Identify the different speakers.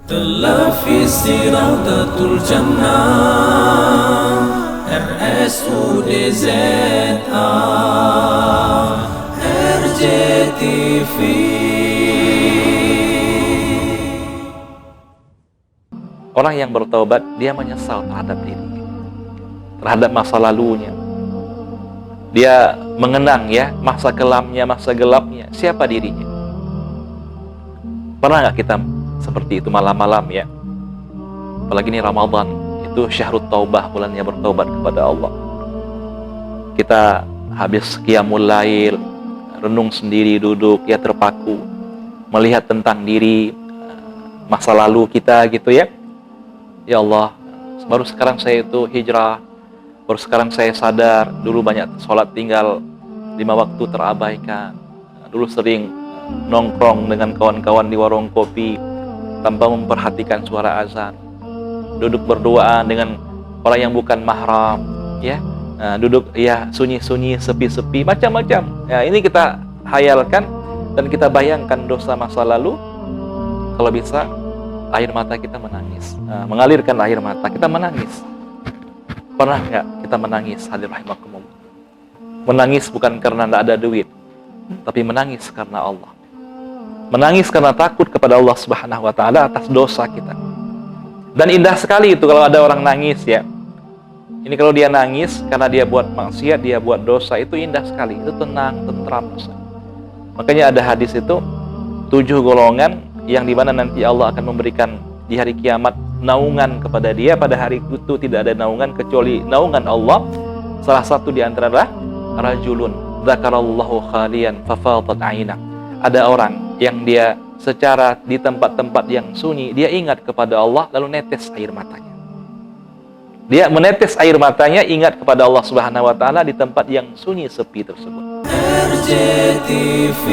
Speaker 1: Televisi Raudatul Jannah, RSUD ZA, RJTV.
Speaker 2: Orang yang bertaubat, dia menyesal terhadap dirinya, terhadap masa lalunya. Dia mengenang ya masa kelamnya, masa gelapnya, siapa dirinya. Pernah nggak kita seperti itu malam-malam ya? Apalagi ini Ramadan, itu syahrut taubah, bulannya bertaubat kepada Allah. Kita habis qiyamul lail, renung sendiri, duduk ya terpaku, melihat tentang diri, masa lalu kita gitu ya. Ya Allah, baru sekarang saya itu hijrah, baru sekarang saya sadar, dulu banyak sholat tinggal 5 waktu terabaikan, dulu sering nongkrong dengan kawan-kawan di warung kopi tanpa memperhatikan suara azan, duduk berduaan dengan orang yang bukan mahram, ya, duduk ya sunyi-sunyi, sepi-sepi, macam-macam. Ya, ini kita hayalkan dan kita bayangkan dosa masa lalu. Kalau bisa, air mata kita menangis, mengalirkan air mata kita menangis. Pernah nggak kita menangis, hadir rahimakumullah? Menangis bukan karena tidak ada duit, tapi menangis karena Allah. Menangis karena takut kepada Allah Subhanahu wa Ta'ala atas dosa kita. Dan indah sekali itu kalau ada orang nangis ya. Ini kalau dia nangis karena dia buat maksiat, dia buat dosa, itu indah sekali. Itu tenang, tentram. Makanya ada hadis itu 7 golongan yang dimana nanti Allah akan memberikan di hari kiamat naungan kepada dia. Pada hari itu tidak ada naungan kecuali naungan Allah. Salah satu di antara adalah rajulun dzakarallahu khalian fafadat ainah. Ada orang yang dia secara di tempat-tempat yang sunyi, dia ingat kepada Allah lalu netes air matanya. Dia menetes air matanya, ingat kepada Allah Subhanahu wa Ta'ala di tempat yang sunyi sepi tersebut.
Speaker 1: RJTV.